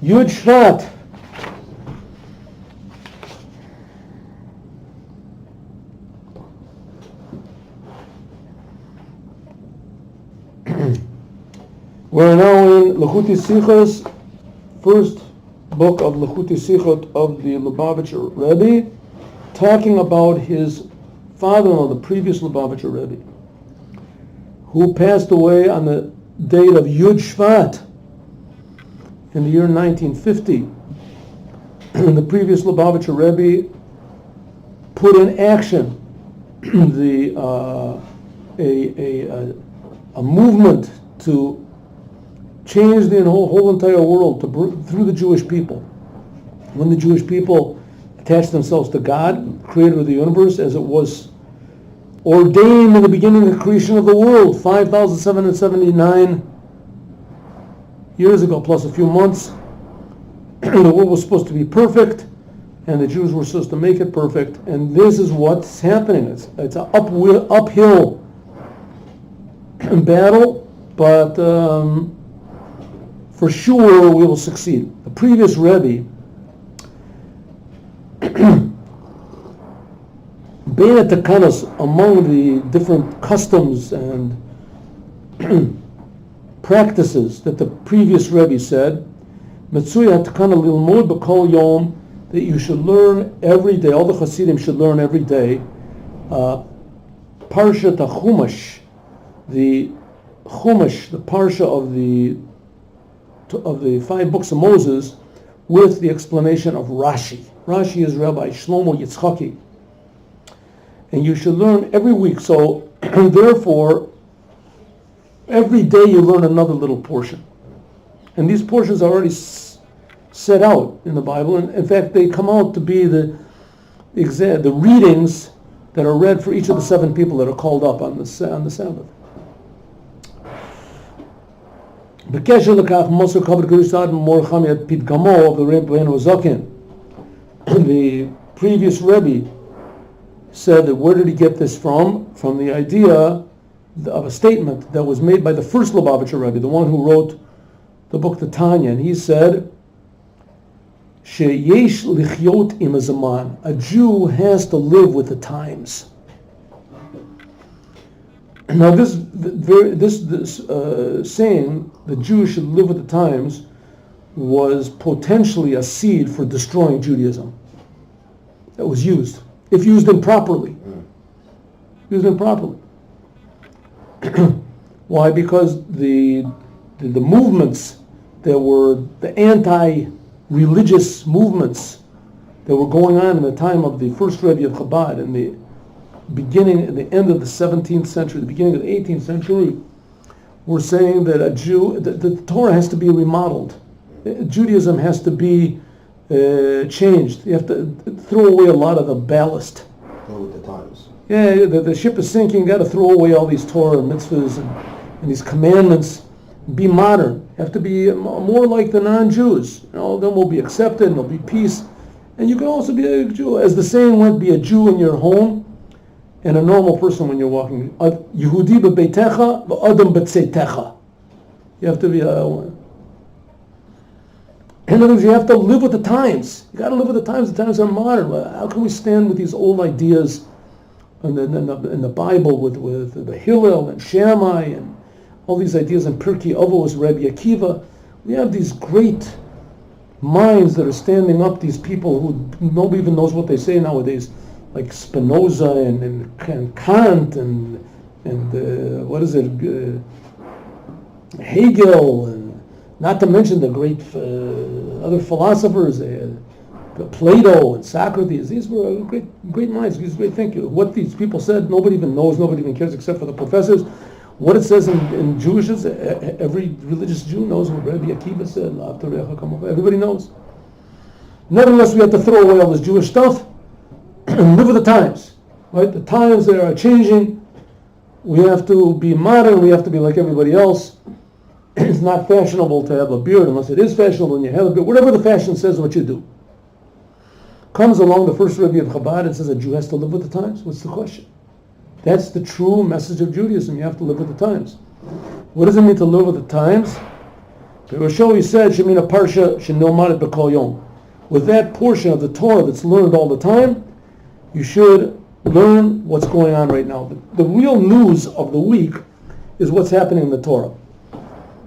Yud Shvat. We're now in Lechuti Sichos, first book of Lechuti Sichot of the Lubavitcher Rebbe, talking about his father-in-law, the previous Lubavitcher Rebbe, who passed away on the date of Yud Shvat in the year 1950. The previous Lubavitcher Rebbe put in action a movement to change the whole entire world through the Jewish people. When the Jewish people attached themselves to God, creator of the universe, as it was ordained in the beginning of the creation of the world, 5,779 years ago, plus a few months, the world was supposed to be perfect, and the Jews were supposed to make it perfect. And this is what's happening. It's an uphill battle, but for sure we will succeed. The previous Rebbe, being at Takanas, among the different customs and practices that the previous Rebbe said, Metzuya Takana Lilmud B'Kol Yom, that you should learn every day, all the Chassidim should learn every day, Parsha Chumash, the Chumash, the Parsha of the 5 books of Moses, with the explanation of Rashi. Rashi is Rabbi Shlomo Yitzchaki. And you should learn every week. So, therefore, every day you learn another little portion. And these portions are already set out in the Bible. And in fact, they come out to be the readings that are read for each of the 7 people that are called up on the Sabbath. בקשר לכך, מוסר כבוד קדוש סעד מורחם את פתגמו of the Rebbeinu Zaken. The previous Rebbe said that where did he get this from? From the idea of a statement that was made by the first Lubavitcher Rebbe, the one who wrote the book the Tanya, and he said, sheyesh lichyot im hazaman, a Jew has to live with the times. Now this saying, the Jews should live with the times, was potentially a seed for destroying Judaism. That was used, if used improperly. Used improperly. Why? Because the movements that were the anti-religious movements that were going on in the time of the first Rebbe of Chabad and the end of the 17th century, the beginning of the 18th century, were saying that a Jew, the Torah has to be remodeled. Judaism has to be changed. You have to throw away a lot of the ballast. Go with the times. Yeah, the ship is sinking. Got to throw away all these Torah and mitzvahs and these commandments. Be modern. You have to be more like the non-Jews. Then we'll be accepted and there'll be peace. And you can also be a Jew. As the saying went, be a Jew in your home and a normal person when you're walking. Yehudi bebeitecha v'adam b'tzeitecha. You have to be a... In other words, you have to live with the times. You got to live with the times. The times are modern. How can we stand with these old ideas in the Bible with the Hillel and Shammai and all these ideas in Pirkei Avos, Rabbi Akiva? We have these great minds that are standing up, these people who nobody even knows what they say nowadays, like Spinoza and Kant and Hegel, and not to mention the great other philosophers, Plato and Socrates. These were great minds, these great thinkers. What these people said, nobody even knows, nobody even cares except for the professors. What it says in Jewishness, every religious Jew knows what Rabbi Akiva said. Everybody knows. Nevertheless, we have to throw away all this Jewish stuff and live with the times. Right? The times that are changing. We have to be modern. We have to be like everybody else. It's not fashionable to have a beard unless it is fashionable and you have a beard. Whatever the fashion says, what you do. Comes along the first Rebbe of Chabad and says a Jew has to live with the times. What's the question? That's the true message of Judaism. You have to live with the times. What does it mean to live with the times? Roshoi said, Shemina Parsha Shenilmadet B'Kol Yom. With that portion of the Torah that's learned all the time, you should learn what's going on right now. The real news of the week is what's happening in the Torah.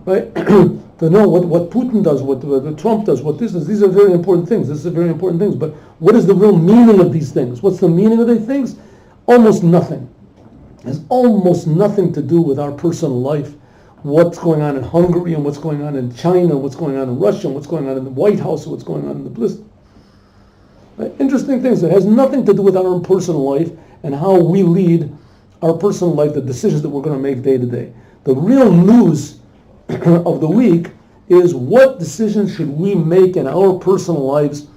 Right? To know what Putin does, what Trump does, what this is, these are very important things. This is very important things. But what is the real meaning of these things? What's the meaning of these things? Almost nothing. It has almost nothing to do with our personal life. What's going on in Hungary and what's going on in China, and what's going on in Russia, and what's going on in the White House, and what's going on in the Bliss. Right? Interesting things. It has nothing to do with our own personal life and how we lead our personal life, the decisions that we're going to make day to day. The real news of the week is what decisions should we make in our personal lives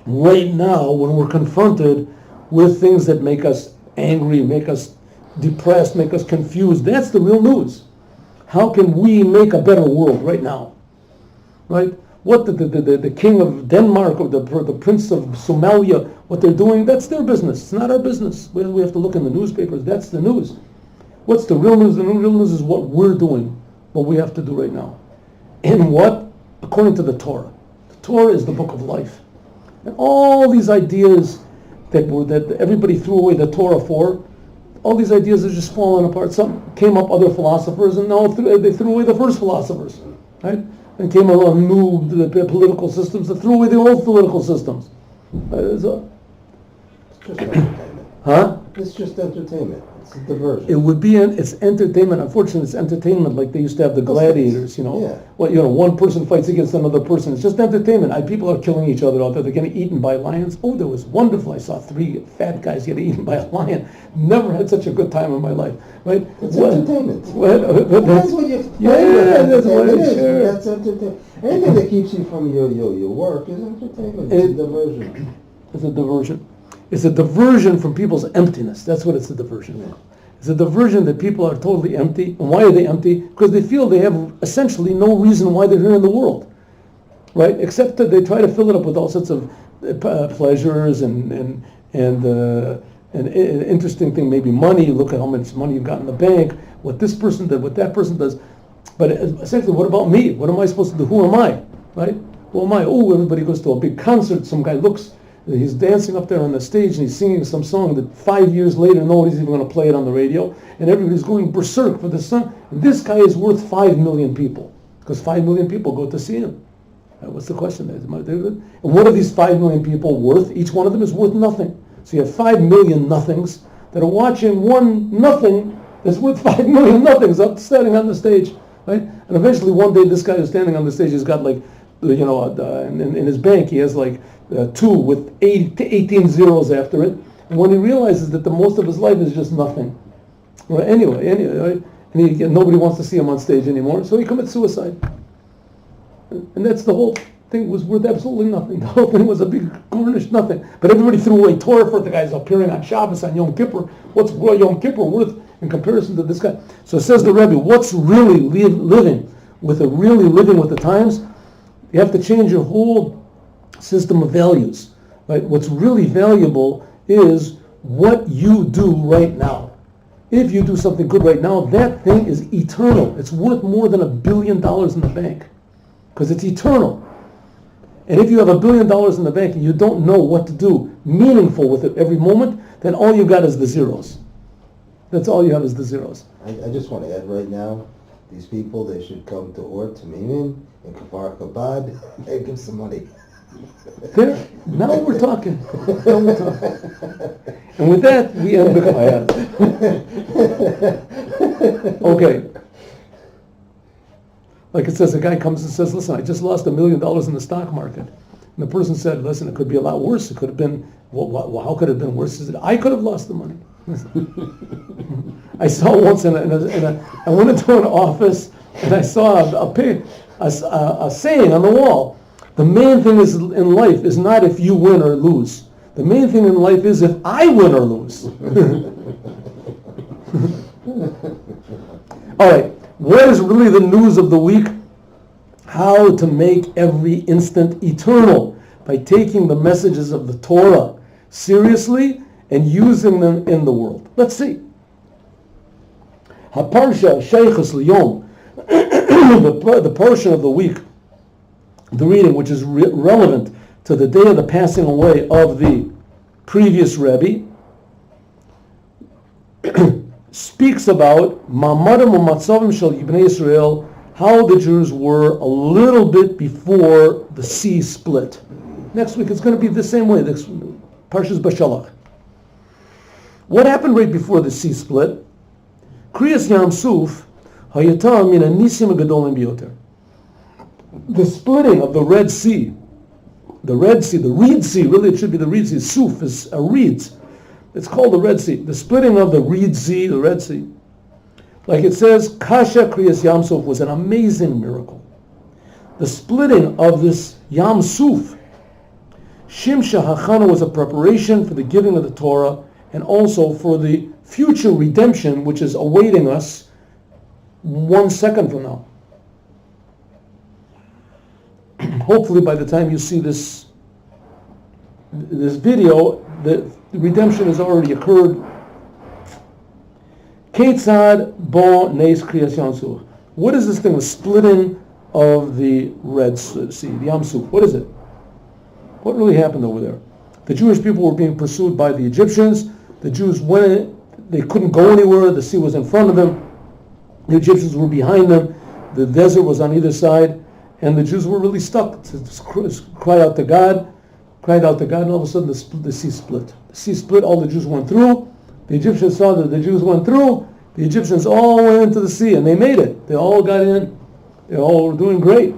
right now when we're confronted with things that make us angry, make us depressed, make us confused. That's the real news. How can we make a better world right now? Right? What the king of Denmark or the prince of Somalia, what they're doing, that's their business. It's not our business. We have to look in the newspapers. That's the news. What's the real news? The real news is what we're doing, what we have to do right now. And what? According to the Torah. The Torah is the book of life. And all these ideas that everybody threw away the Torah for, all these ideas are just falling apart. Some came up other philosophers, and now they threw away the first philosophers, right? And came along new political systems that threw away the old political systems. It's just entertainment. Huh? It's just entertainment. It's a diversion. It would be it's entertainment. Unfortunately, it's entertainment like they used to have the gladiators. Yeah. One person fights against another person. It's just entertainment. People are killing each other out there. They're getting eaten by lions. Oh, that was wonderful. I saw 3 fat guys getting eaten by a lion. Never had such a good time in my life. Right? It's entertainment. That's what you find that's what it is. Sure. That's entertainment. Anything that keeps you from your work is entertainment. It's a diversion. It's a diversion. It's a diversion from people's emptiness. That's what it's a diversion for. It's a diversion that people are totally empty. And why are they empty? Because they feel they have essentially no reason why they're here in the world, right? Except that they try to fill it up with all sorts of pleasures and interesting thing, maybe money. Look at how much money you've got in the bank. What this person did, what that person does. But essentially, what about me? What am I supposed to do? Who am I? Right? Who am I? Oh, everybody goes to a big concert. Some guy looks. He's dancing up there on the stage and he's singing some song that 5 years later nobody's even going to play it on the radio, and everybody's going berserk for this song. And this guy is worth 5 million people because 5 million people go to see him. What's the question? And what are these 5 million people worth? Each one of them is worth nothing. So you have 5 million nothings that are watching one nothing that's worth 5 million nothings up standing on the stage, right? And eventually one day this guy who's standing on the stage has got like, in his bank he has like 2 with 18 zeros after it, and when he realizes that the most of his life is just nothing, well, anyway, right? And nobody wants to see him on stage anymore, so he commits suicide. And that's the whole thing, was worth absolutely nothing. The whole thing was a big garnished nothing. But everybody threw away Torah for it. The guy's appearing on Shabbos, on Yom Kippur. What's Yom Kippur worth in comparison to this guy? So it says the Rebbe, what's really living with the times? You have to change your whole system of values, right? What's really valuable is what you do right now. If you do something good right now, that thing is eternal. It's worth more than $1 billion in the bank because it's eternal. And if you have $1 billion in the bank and you don't know what to do meaningful with it every moment, then all you got is the zeros. That's all you have is the zeros. I just want to add right now, these people, they should come to Ohr Tmimim in Kfar Chabad and give some money. There, now we're talking. And with that, we end the ayat. Okay. Like it says, a guy comes and says, listen, I just lost $1 million in the stock market. And the person said, listen, it could be a lot worse. It could have been, well, how could it have been worse? He said, I could have lost the money. I saw once I went into an office and I saw a saying on the wall. The main thing in life is not if you win or lose. The main thing in life is if I win or lose. All right, what is really the news of the week? How to make every instant eternal by taking the messages of the Torah seriously and using them in the world. Let's see. Haparsha Sheikhus Liyom. the portion of the week, the reading, which is relevant to the day of the passing away of the previous Rebbe, speaks about Ma'amadim u'matzavim shel Yibnei Yisrael, how the Jews were a little bit before the sea split. Next week it's going to be the same way. This Parshas Bashalach. What happened right before the sea split? Kriyas Yam Suf hayata min hanisim hagedolim biyoter. The splitting of the Red Sea, the Reed Sea, really it should be the Reed Sea. Suf is a reeds. It's called the Red Sea. The splitting of the Reed Sea, the Red Sea. Like it says, Kasha Kriyas Yam Suf was an amazing miracle. The splitting of this Yam Suf, Shimsha Hachana, was a preparation for the giving of the Torah and also for the future redemption which is awaiting us 1 second from now. Hopefully by the time you see this video, the redemption has already occurred. Ketzad bo neis kriyas Yam Suf. What is this thing, the splitting of the Red Sea, the Yam Suf? What is it? What really happened over there? The Jewish people were being pursued by the Egyptians. The Jews went, they couldn't go anywhere. The sea was in front of them. The Egyptians were behind them. The desert was on either side. And the Jews were really stuck to cry out to God, and all of a sudden the sea split. The sea split, all the Jews went through. The Egyptians saw that the Jews went through. The Egyptians all went into the sea, and they made it. They all got in. They all were doing great.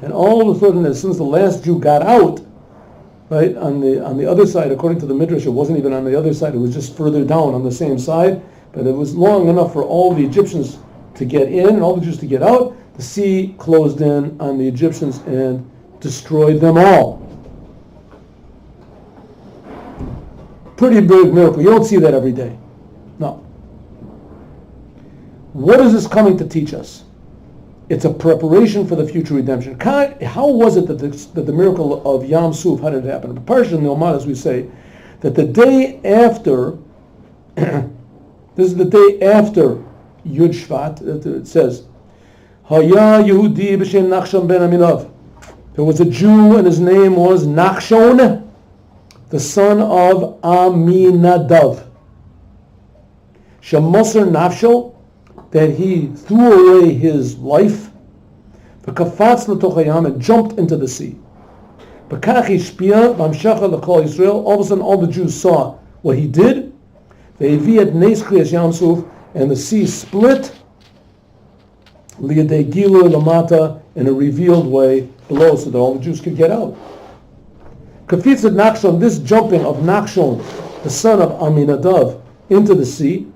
And all of a sudden, as soon as the last Jew got out, right, on the other side, according to the Midrash, it wasn't even on the other side, it was just further down on the same side, but it was long enough for all the Egyptians to get in and all the Jews to get out. The sea closed in on the Egyptians and destroyed them all. Pretty big miracle. You don't see that every day. No. What is this coming to teach us? It's a preparation for the future redemption. How was it that the miracle of Yam Suf, how did it happen? Parsha Ne'omah, as we say, that the day after, this is the day after Yud Shvat, it says, Haya Yehudi b'shem Nachshon ben Aminav. There was a Jew and his name was Nachshon, the son of Aminadav. Shemosar Nafsho, that he threw away his life. V'kafatz l'toch hayam, and jumped into the sea. V'kach hishpia v'amshacha l'kol Yisrael. All of a sudden, all the Jews saw what he did. Ve'evi et neis kriyas Yam Suf, and the sea split. Li'adei gilu lamata, in a revealed way below, so that all the Jews could get out. Kafitz et Nachshon, this jumping of Nachshon, the son of Aminadav, into the sea,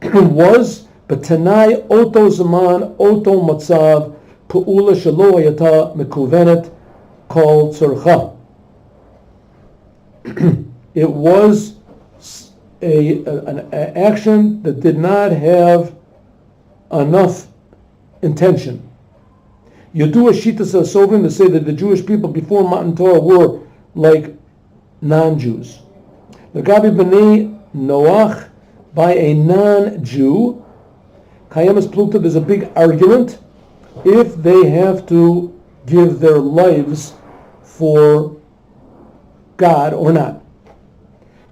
was B'tanai oto zaman oto matzav pu'ula shelo hayata mekuvenet called tzorcha. It was an action that did not have enough intention. Yadu Shitas Sovim, to say that the Jewish people before Matan Torah were like non-Jews. The Gabi B'nai Noach, by a non-Jew, Kayamas Plukta, there's a big argument if they have to give their lives for God or not.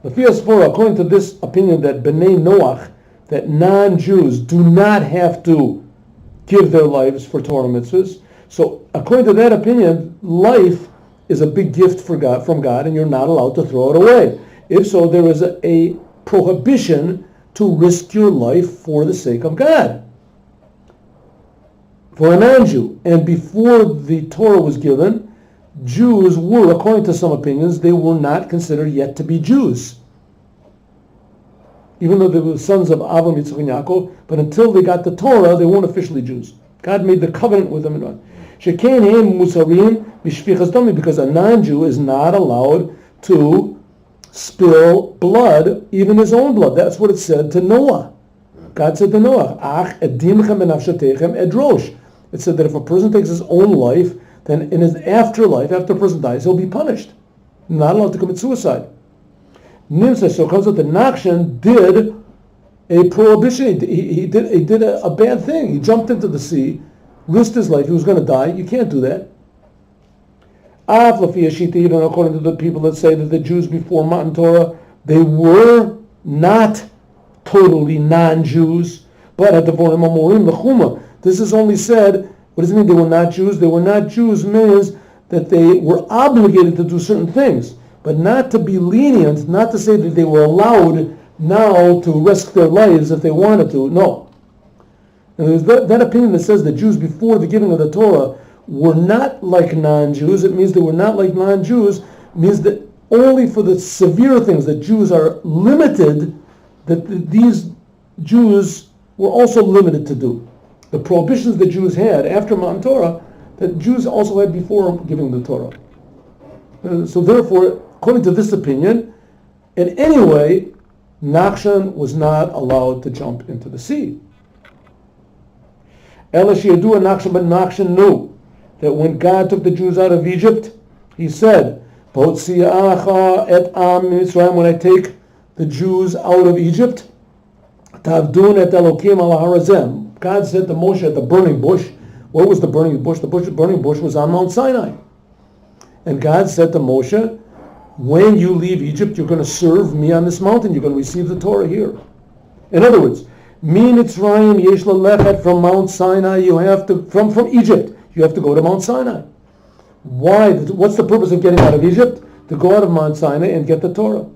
According to this opinion that B'nai Noach, that non-Jews do not have to give their lives for Torah mitzvahs. So according to that opinion, life is a big gift from God, and you're not allowed to throw it away. If so, there is a prohibition to risk your life for the sake of God, for a non-Jew. And before the Torah was given, Jews were, according to some opinions, they were not considered yet to be Jews. Even though they were sons of Avram, Yitzchak, and Yaakov, but until they got the Torah, they weren't officially Jews. God made the covenant with them and on. Because a non-Jew is not allowed to spill blood, even his own blood. That's what it said to Noah. God said to Noah, edrosh. It said that if a person takes his own life, then in his afterlife, after a person dies, he'll be punished. Not allowed to commit suicide. Nimsa, so it comes out that Nachshon did a prohibition. He did a bad thing. He jumped into the sea, risked his life. He was going to die. You can't do that. Even according to the people that say that the Jews before Matan Torah, they were not totally non-Jews, but at the Vorim Amorim, the Chuma. This is only said, what does it mean they were not Jews? They were not Jews means that they were obligated to do certain things, but not to be lenient, not to say that they were allowed now to risk their lives if they wanted to. No. And there's that opinion that says that Jews before the giving of the Torah were not like non-Jews. It means they were not like non-Jews. It means that only for the severe things that Jews are limited, that these Jews were also limited to do. The prohibitions that Jews had after Matan Torah, that Jews also had before giving the Torah. So therefore, according to this opinion, in any way, Nachshon was not allowed to jump into the sea. Ela sheyadua Nachshon, but Nachshon knew that when God took the Jews out of Egypt, He said, "Botziacha et am Mitzrayim." When I take the Jews out of Egypt, Tavdun et Elokim ala harazem. God said to Moshe at the burning bush. What was the burning bush? The burning bush was on Mount Sinai. And God said to Moshe, when you leave Egypt, you're going to serve me on this mountain. You're going to receive the Torah here. In other words, Mi Mitzrayim yesh lalechet, from Mount Sinai, you have to, from Egypt, you have to go to Mount Sinai. Why? What's the purpose of getting out of Egypt? To go out of Mount Sinai and get the Torah.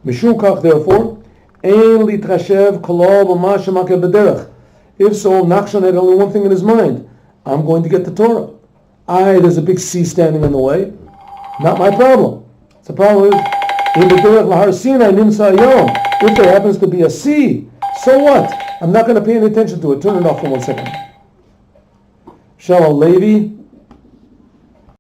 Mishum kach, therefore, ein litrashev kol b'ma shemakeh b'derech. If so, Nachshon had only one thing in his mind. I'm going to get the Torah. There's a big sea standing in the way. Not my problem. The problem is, if there happens to be a sea, so what? I'm not going to pay any attention to it. Turn it off for 1 second. Shall a Levi,